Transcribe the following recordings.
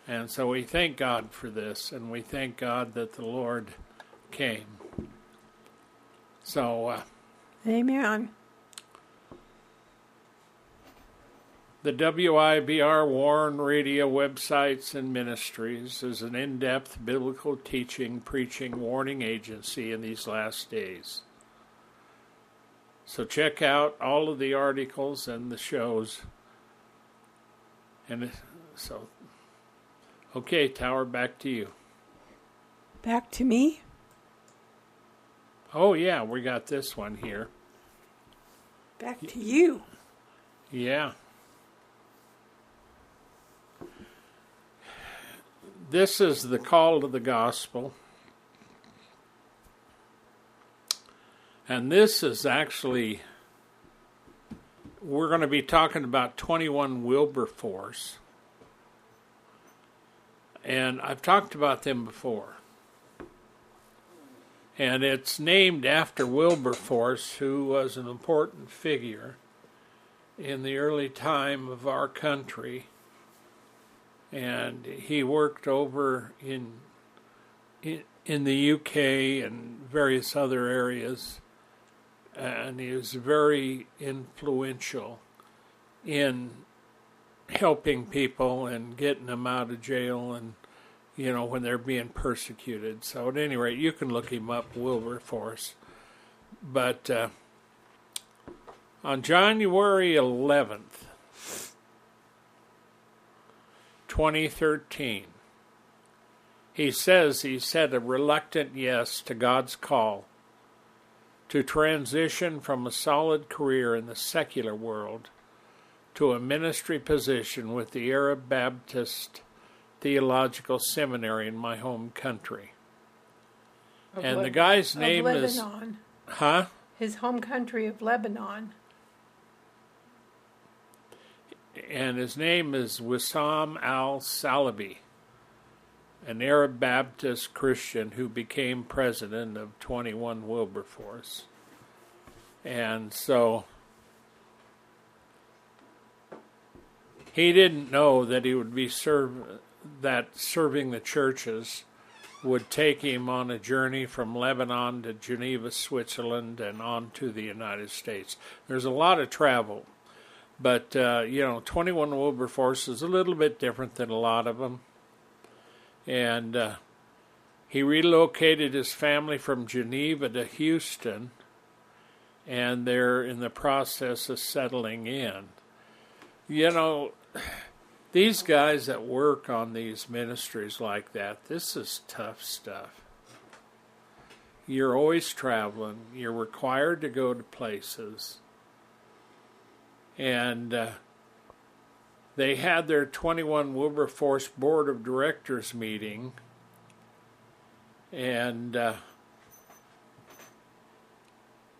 And so we thank God for this, and we thank God that the Lord came. So, Amen. The WIBR Warren Radio Websites and Ministries is an in-depth biblical teaching, preaching, warning agency in these last days. So check out all of the articles and the shows. And so, okay, Tower, back to you. Back to me? Oh, yeah, we got this one here. Back to you. Yeah. This is the call to the gospel. And this is actually, we're going to be talking about 21 Wilberforce. And I've talked about them before. And it's named after Wilberforce, who was an important figure in the early time of our country. And he worked over in the UK and various other areas. And he was very influential in helping people and getting them out of jail and, you know, when they're being persecuted. So at any rate, you can look him up, Wilberforce. But on January 11th, 2013, he said a reluctant yes to God's call to transition from a solid career in the secular world to a ministry position with the Arab Baptist Theological Seminary in my home country. And the guy's name is... Lebanon. Huh? His home country of Lebanon. And his name is Wissam al-Salabi, an Arab Baptist Christian who became president of 21 Wilberforce. And so he didn't know that he would be serving the churches would take him on a journey from Lebanon to Geneva, Switzerland, and on to the United States. There's a lot of travel. But, 21 Wilberforce is a little bit different than a lot of them. And he relocated his family from Geneva to Houston, and they're in the process of settling in. You know, these guys that work on these ministries like that, this is tough stuff. You're always traveling. You're required to go to places. And they had their 21 Wilberforce Board of Directors meeting, and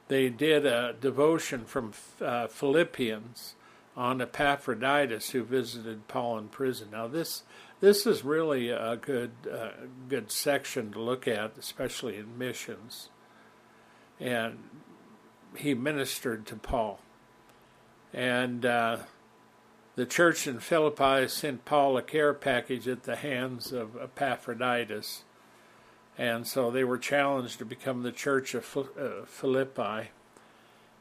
they did a devotion from Philippians on Epaphroditus, who visited Paul in prison. Now, this is really a good section to look at, especially in missions. And he ministered to Paul. And the church in Philippi sent Paul a care package at the hands of Epaphroditus. And so they were challenged to become the church of Philippi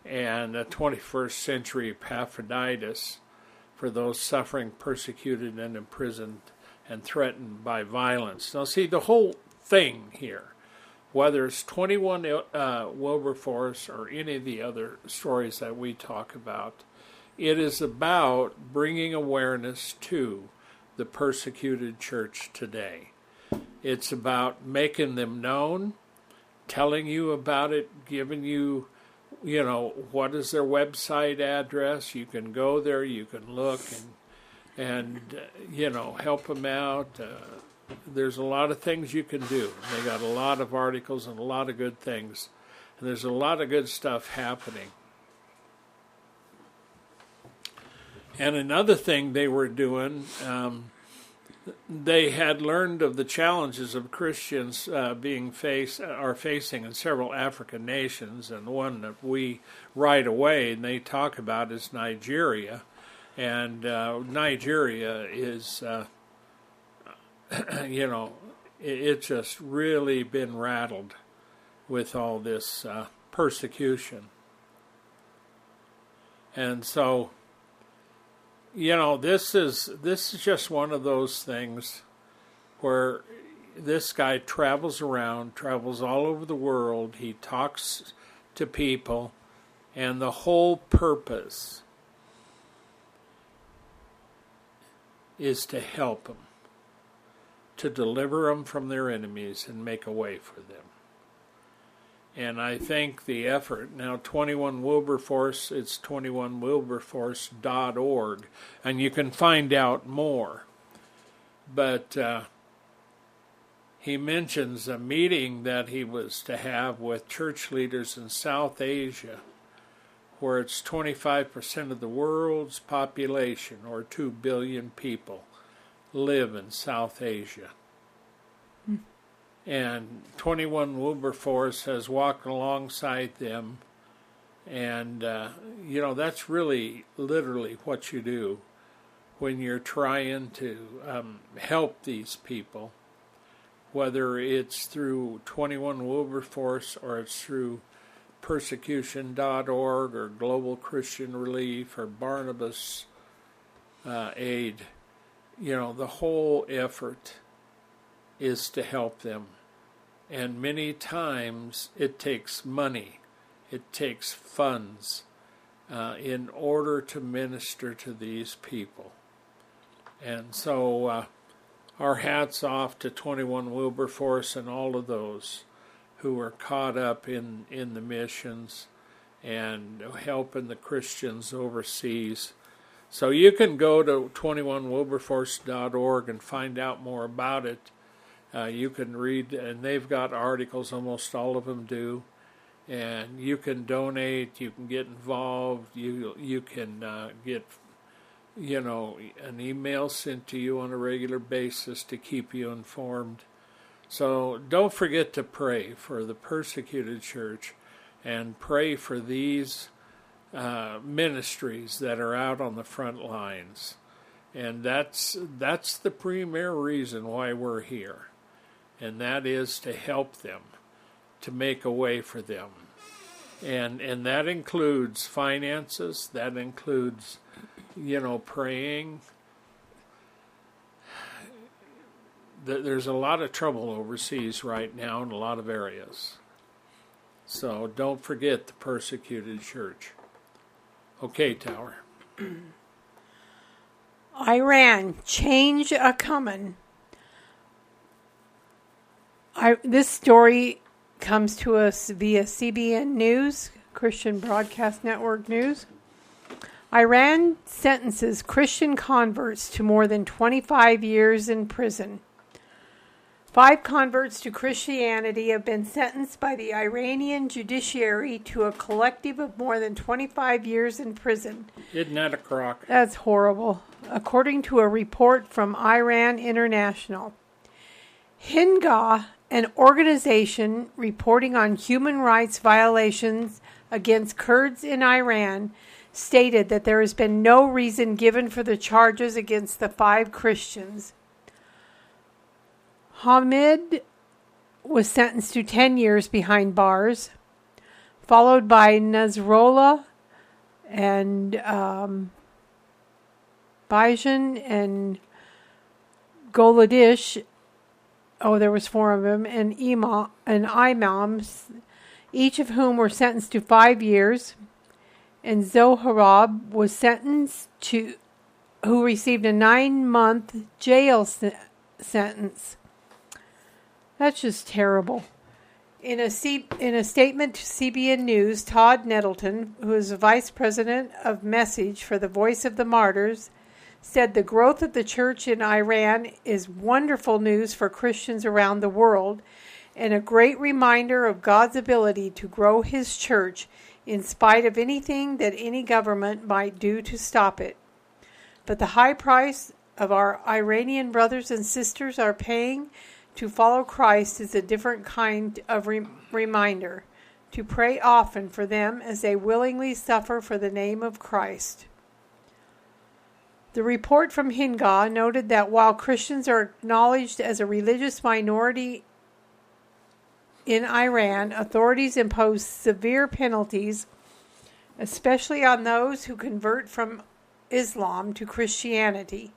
and a 21st century Epaphroditus for those suffering, persecuted, and imprisoned and threatened by violence. Now see, the whole thing here, whether it's 21 Wilberforce or any of the other stories that we talk about, it is about bringing awareness to the persecuted church today. It's about making them known, telling you about it, giving you, what is their website address. You can go there, you can look and help them out. There's a lot of things you can do. They got a lot of articles and a lot of good things. And there's a lot of good stuff happening. And another thing they were doing, they had learned of the challenges of Christians are facing in several African nations, and the one that we right away and they talk about is Nigeria. And Nigeria is it's just really been rattled with all this persecution. And so, this is just one of those things where this guy travels all over the world. He talks to people, and the whole purpose is to help them, to deliver them from their enemies and make a way for them. And I think the effort, now 21 Wilberforce, it's 21wilberforce.org, and you can find out more. But he mentions a meeting that he was to have with church leaders in South Asia, where it's 25% of the world's population, or 2 billion people, live in South Asia. And 21 Wilberforce has walked alongside them, and that's really literally what you do when you're trying to help these people, whether it's through 21 Wilberforce or it's through persecution.org or Global Christian Relief or Barnabas Aid. The whole effort is to help them. And many times it takes money, it takes funds in order to minister to these people. And so our hats off to 21 Wilberforce and all of those who are caught up in the missions and helping the Christians overseas. So you can go to 21wilberforce.org and find out more about it. You can read, and they've got articles, almost all of them do, and you can donate, you can get involved, you can get, an email sent to you on a regular basis to keep you informed. So don't forget to pray for the persecuted church and pray for these ministries that are out on the front lines. And that's the premier reason why we're here. And that is to help them, to make a way for them. And that includes finances, that includes, praying. There's a lot of trouble overseas right now in a lot of areas. So don't forget the persecuted church. Okay, Tower. Iran, change a-comin'. This story comes to us via CBN News, Christian Broadcast Network News. Iran sentences Christian converts to more than 25 years in prison. 5 converts to Christianity have been sentenced by the Iranian judiciary to a collective of more than 25 years in prison. Isn't that a crock? That's horrible, according to a report from Iran International. Hinga, an organization reporting on human rights violations against Kurds in Iran, stated that there has been no reason given for the charges against the 5 Christians. Hamid was sentenced to 10 years behind bars, followed by Nasrallah and Bajan and Goladish. Oh, there was 4 of them, and imams, each of whom were sentenced to 5 years. And Zohrab was sentenced to, who received a 9-month jail sentence. That's just terrible. In a statement to CBN News, Todd Nettleton, who is the vice president of message for the Voice of the Martyrs, said the growth of the church in Iran is wonderful news for Christians around the world and a great reminder of God's ability to grow his church in spite of anything that any government might do to stop it. But the high price of our Iranian brothers and sisters are paying to follow Christ is a different kind of reminder, to pray often for them as they willingly suffer for the name of Christ. The report from Hinga noted that while Christians are acknowledged as a religious minority in Iran, authorities impose severe penalties, especially on those who convert from Islam to Christianity.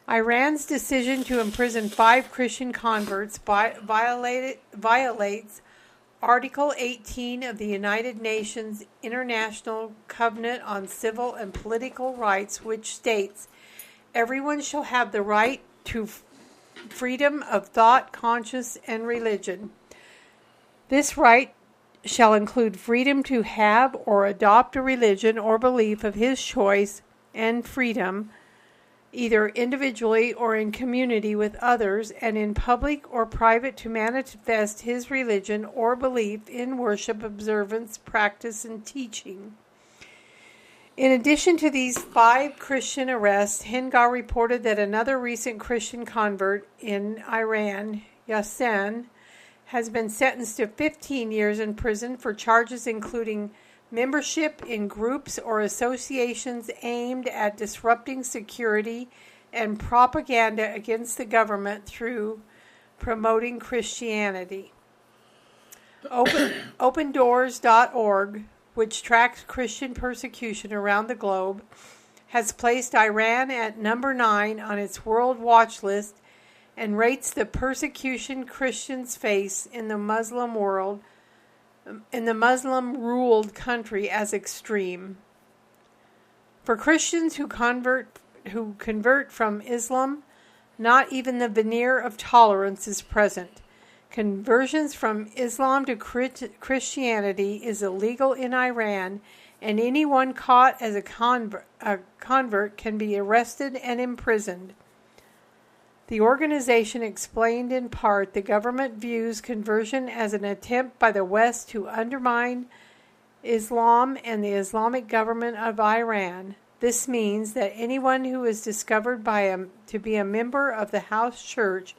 Iran's decision to imprison 5 Christian converts violates Article 18 of the United Nations International Covenant on Civil and Political Rights, which states, "Everyone shall have the right to freedom of thought, conscience, and religion. This right shall include freedom to have or adopt a religion or belief of his choice, and freedom, either individually or in community with others, and in public or private, to manifest his religion or belief in worship, observance, practice, and teaching." In addition to these 5 Christian arrests, Hinga reported that another recent Christian convert in Iran, Yasin, has been sentenced to 15 years in prison for charges including membership in groups or associations aimed at disrupting security and propaganda against the government through promoting Christianity. OpenDoors.org, which tracks Christian persecution around the globe, has placed Iran at number 9 on its World Watch list and rates the persecution Christians face in the Muslim world, in the Muslim-ruled country, as extreme. For Christians who convert from Islam, not even the veneer of tolerance is present. Conversions from Islam to Christianity is illegal in Iran, and anyone caught as a convert can be arrested and imprisoned. The organization explained in part the government views conversion as an attempt by the West to undermine Islam and the Islamic government of Iran. This means that anyone who is discovered to be a member of the house church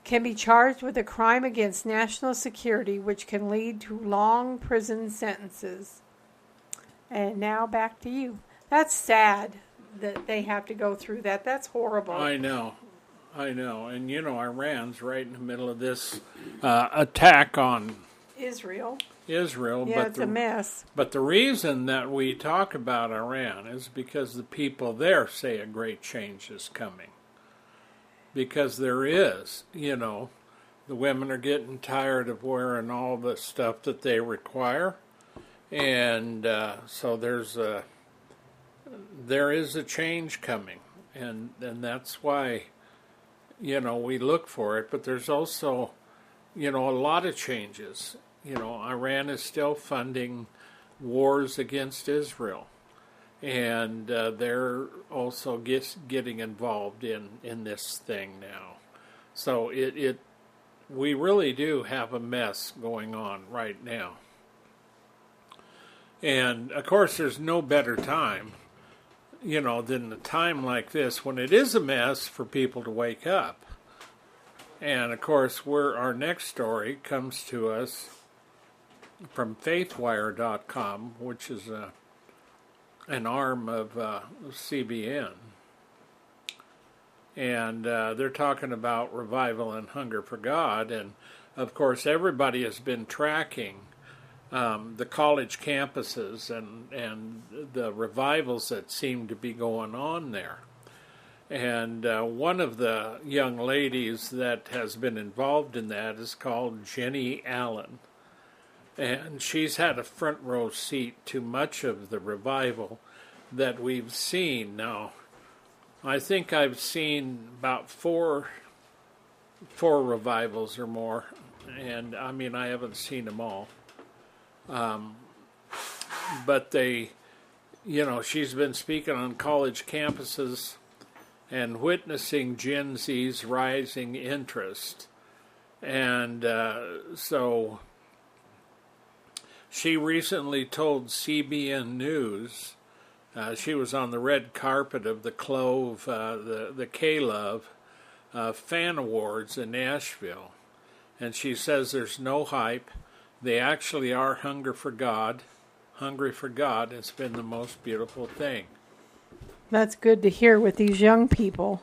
can be charged with a crime against national security, which can lead to long prison sentences. And now back to you. That's sad that they have to go through that. That's horrible. I know. And Iran's right in the middle of this attack on Israel. Yeah, but it's a mess. But the reason that we talk about Iran is because the people there say a great change is coming. Because there is, the women are getting tired of wearing all the stuff that they require. And so there is a change coming. And that's why we look for it, but there's also, a lot of changes. Iran is still funding wars against Israel, and they're also getting involved in this thing now. So we really do have a mess going on right now. And, of course, there's no better time than a time like this when it is a mess for people to wake up. And, of course, our next story comes to us from faithwire.com, which is an arm of CBN. And they're talking about revival and hunger for God. And, of course, everybody has been tracking the college campuses and the revivals that seem to be going on there. And one of the young ladies that has been involved in that is called Jenny Allen. And she's had a front row seat to much of the revival that we've seen. Now, I think I've seen about four revivals or more. And, I haven't seen them all. But she's been speaking on college campuses and witnessing Gen Z's rising interest. And so she recently told CBN News, she was on the red carpet of the Clove, the K-Love Fan Awards in Nashville. And she says there's no hype. They actually are hungry for God. It's been the most beautiful thing. That's good to hear with these young people.